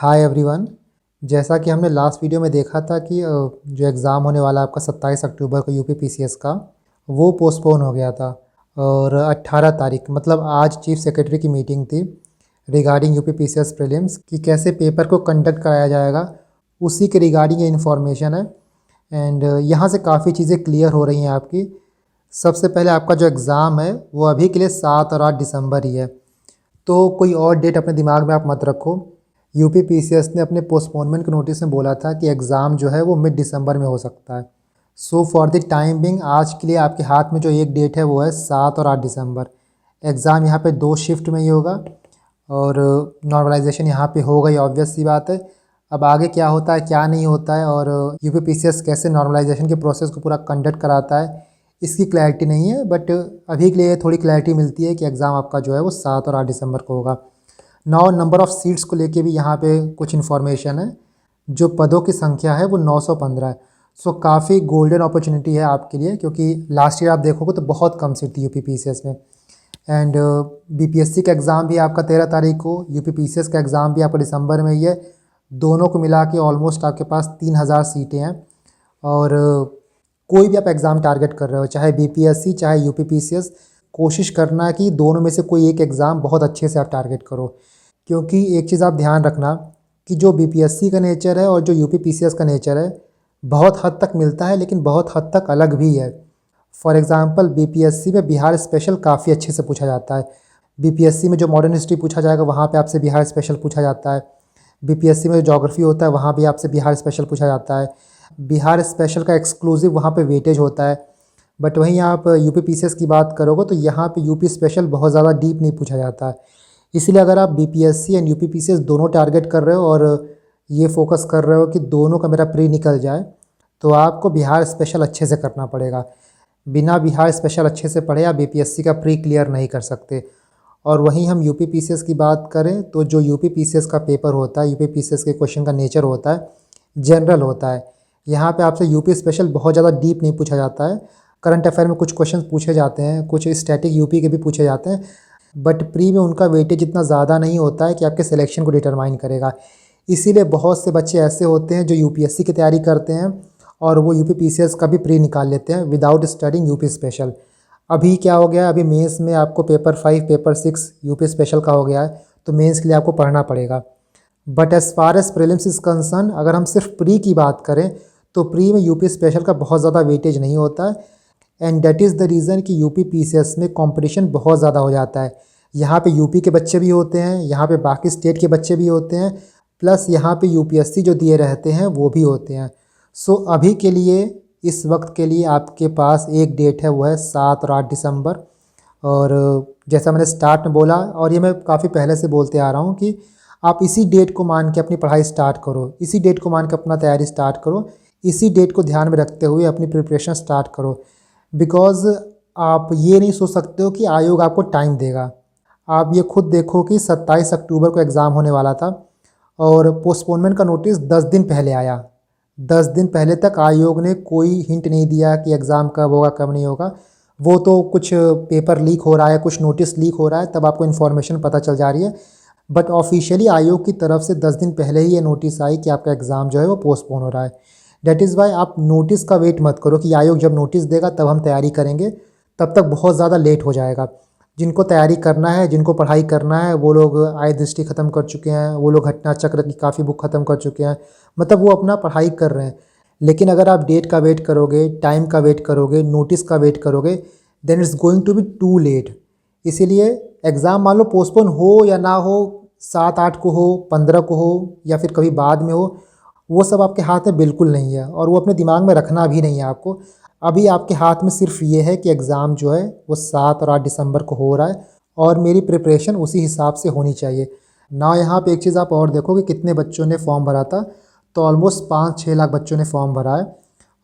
Hi everyone. जैसा कि हमने लास्ट वीडियो में देखा था कि जो एग्ज़ाम होने वाला है आपका 27 अक्टूबर को यूपी पीसीएस का, वो पोस्टपोन हो गया था। और 18 तारीख मतलब आज चीफ सेक्रेटरी की मीटिंग थी रिगार्डिंग यूपी पीसीएस प्रीलिम्स कि कैसे पेपर को कंडक्ट कराया जाएगा, उसी के रिगार्डिंग ये इन्फॉर्मेशन है। एंड यहाँ से काफ़ी चीज़ें क्लियर हो रही हैं आपकी। सबसे पहले आपका जो एग्ज़ाम है वो अभी के लिए 7 और 8 दिसंबर ही है, तो कोई और डेट अपने दिमाग में आप मत रखो। यूपी पीसीएस ने अपने पोस्टपोनमेंट के नोटिस में बोला था कि एग्ज़ाम जो है वो मिड दिसंबर में हो सकता है। So for the time being आज के लिए आपके हाथ में जो एक डेट है वो है 7 और 8 दिसंबर। एग्ज़ाम यहाँ पे 2 शिफ्ट में ही होगा और नॉर्मलाइजेशन यहाँ पे होगा ही, ऑब्वियस सी बात है। अब आगे क्या होता है क्या नहीं होता है और यूपी पीसीएस कैसे नॉर्मलाइजेशन के प्रोसेस को पूरा कंडक्ट कराता है, इसकी क्लैरिटी नहीं है। बट अभी के लिए थोड़ी क्लैरिटी मिलती है कि एग्ज़ाम आपका जो है वो 7 और 8 दिसंबर को होगा। नौ नंबर ऑफ़ सीट्स को लेके भी यहाँ पे कुछ इन्फॉर्मेशन है। जो पदों की संख्या है वो 915 है। सो काफ़ी गोल्डन अपॉर्चुनिटी है आपके लिए, क्योंकि लास्ट ईयर आप देखोगे तो बहुत कम सीट थी यूपी पीसीएस में। एंड बीपीएससी का एग्ज़ाम भी आपका 13 तारीख को, यूपी पीसीएस का एग्ज़ाम भी आपका दिसंबर में ही है। दोनों को मिला के ऑलमोस्ट आपके पास 3000 सीटें हैं। और कोई भी आप एग्ज़ाम टारगेट कर रहे हो, चाहे बीपीएससी चाहे यूपी पीसीएस, कोशिश करना कि दोनों में से कोई एक एग्ज़ाम बहुत अच्छे से आप टारगेट करो। क्योंकि एक चीज़ आप ध्यान रखना कि जो बीपीएससी का नेचर है और जो यूपी पीसीएस का नेचर है बहुत हद तक मिलता है, लेकिन बहुत हद तक अलग भी है। फॉर एग्ज़ाम्पल बीपीएससी में बिहार स्पेशल काफ़ी अच्छे से पूछा जाता है। बीपीएससी में जो मॉडर्न हिस्ट्री पूछा जाएगा वहाँ पे आपसे बिहार स्पेशल पूछा जाता है। बीपीएससी में जो ज्योग्राफी होता है वहाँ भी आपसे बिहार स्पेशल पूछा जाता है। बिहार स्पेशल का एक्सक्लूसिव वहाँ पे वेटेज होता है। बट वहीं आप यूपी पीसीएस की बात करोगे तो यहाँ पे यूपी स्पेशल बहुत ज़्यादा डीप नहीं पूछा जाता है। इसलिए अगर आप बीपीएससी एंड यूपी पीसीएस दोनों टारगेट कर रहे हो और ये फोकस कर रहे हो कि दोनों का मेरा प्री निकल जाए, तो आपको बिहार स्पेशल अच्छे से करना पड़ेगा। बिना बिहार स्पेशल अच्छे से पढ़े आप बीपीएससी का प्री क्लियर नहीं कर सकते। और वहीं हम यूपी पीसीएस की बात करें तो जो यूपी पीसीएस का पेपर होता है, यूपी पीसीएस के क्वेश्चन का नेचर होता है जनरल होता है। यहाँ पे आपसे यूपी स्पेशल बहुत ज़्यादा डीप नहीं पूछा जाता है। करंट अफेयर में कुछ क्वेश्चन पूछे जाते हैं, कुछ स्टैटिक यूपी के भी पूछे जाते हैं, बट प्री में उनका वेटेज इतना ज़्यादा नहीं होता है कि आपके सिलेक्शन को डिटरमाइन करेगा। इसीलिए बहुत से बच्चे ऐसे होते हैं जो यूपीएससी की तैयारी करते हैं और वो यूपी पीसीएस का भी प्री निकाल लेते हैं विदाउट स्टडिंग यूपी स्पेशल। अभी क्या हो गया है, अभी मेंस में आपको पेपर 5 पेपर 6 यूपी स्पेशल का हो गया है, तो मेंस के लिए आपको पढ़ना पड़ेगा। But as far as prelims is concern, अगर हम सिर्फ प्री की बात करें तो प्री में यूपी स्पेशल का बहुत ज़्यादा वेटेज नहीं होता है। And that is the reason कि यूपी पीसीएस में कंपटीशन बहुत ज़्यादा हो जाता है। यहाँ पे यूपी के बच्चे भी होते हैं, यहाँ पे बाकी स्टेट के बच्चे भी होते हैं, प्लस यहाँ पे यूपीएससी जो दिए रहते हैं वो भी होते हैं। सो अभी के लिए, इस वक्त के लिए आपके पास एक डेट है, वो है 7 और 8 दिसंबर। और जैसा मैंने स्टार्ट में बोला और ये मैं काफ़ी पहले से बोलते आ रहा हूँ कि आप इसी डेट को मान के अपनी पढ़ाई स्टार्ट करो, इसी डेट को मान के अपना तैयारी स्टार्ट करो, इसी डेट को ध्यान में रखते हुए अपनी प्रिपरेशन स्टार्ट करो। बिकॉज़ आप ये नहीं सोच सकते हो कि आयोग आपको टाइम देगा। आप ये खुद देखो कि 27 अक्टूबर को एग्ज़ाम होने वाला था और पोस्टपोनमेंट का नोटिस 10 दिन पहले आया। 10 दिन पहले तक आयोग ने कोई हिंट नहीं दिया कि एग्ज़ाम कब होगा कब नहीं होगा। वो तो कुछ पेपर लीक हो रहा है, कुछ नोटिस लीक हो रहा है, तब आपको इन्फॉर्मेशन पता चल जा रही है। बट ऑफिशियली आयोग की तरफ से 10 दिन पहले ही ये नोटिस आई कि आपका एग्ज़ाम जो है वो पोस्टपोन हो रहा है। दैट इज़ वाई आप नोटिस का वेट मत करो कि आयोग जब नोटिस देगा तब हम तैयारी करेंगे, तब तक बहुत ज़्यादा लेट हो जाएगा। जिनको तैयारी करना है, जिनको पढ़ाई करना है, वो लोग आय दृष्टि ख़त्म कर चुके हैं, वो लोग घटना चक्र की काफ़ी बुक ख़त्म कर चुके हैं, मतलब वो अपना पढ़ाई कर रहे हैं। लेकिन अगर आप डेट का वेट करोगे, टाइम का वेट करोगे, नोटिस का वेट करोगे, then it's going to be too late. इसीलिए एग्ज़ाम मान लो पोस्टपोन हो या ना हो, 7-8 को हो, 15 को हो या फिर कभी बाद में हो, वो सब आपके हाथ में बिल्कुल नहीं है और वो अपने दिमाग में रखना भी नहीं है आपको। अभी आपके हाथ में सिर्फ ये है कि एग्ज़ाम जो है वो 7 और 8 दिसंबर को हो रहा है और मेरी प्रिपरेशन उसी हिसाब से होनी चाहिए ना। यहाँ पे एक चीज़ आप और देखो कि कितने बच्चों ने फॉर्म भरा था, तो ऑलमोस्ट 5-6 लाख बच्चों ने फॉर्म भरा है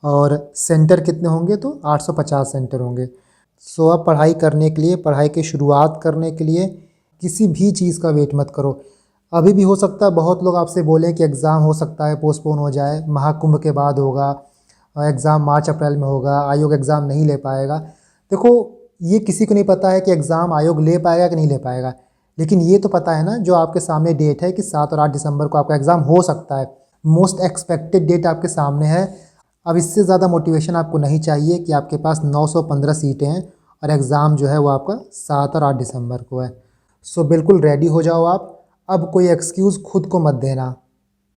और सेंटर कितने होंगे, तो 850 सेंटर होंगे। सो अब पढ़ाई करने के लिए, पढ़ाई की शुरुआत करने के लिए किसी भी चीज़ का वेट मत करो। अभी भी हो सकता है बहुत लोग आपसे बोलें कि एग्ज़ाम हो सकता है पोस्टपोन हो जाए, महाकुंभ के बाद होगा, एग्ज़ाम मार्च अप्रैल में होगा, आयोग एग्ज़ाम नहीं ले पाएगा। देखो, ये किसी को नहीं पता है कि एग्ज़ाम आयोग ले पाएगा कि नहीं ले पाएगा। लेकिन ये तो पता है ना जो आपके सामने डेट है कि 7 और 8 दिसंबर को आपका एग्ज़ाम हो सकता है, मोस्ट एक्सपेक्टेड डेट आपके सामने है। अब इससे ज़्यादा मोटिवेशन आपको नहीं चाहिए कि आपके पास 915 सीटें हैं और एग्ज़ाम जो है वो आपका 7 और 8 दिसंबर को है। सो बिल्कुल रेडी हो जाओ आप। अब कोई एक्सक्यूज़ खुद को मत देना।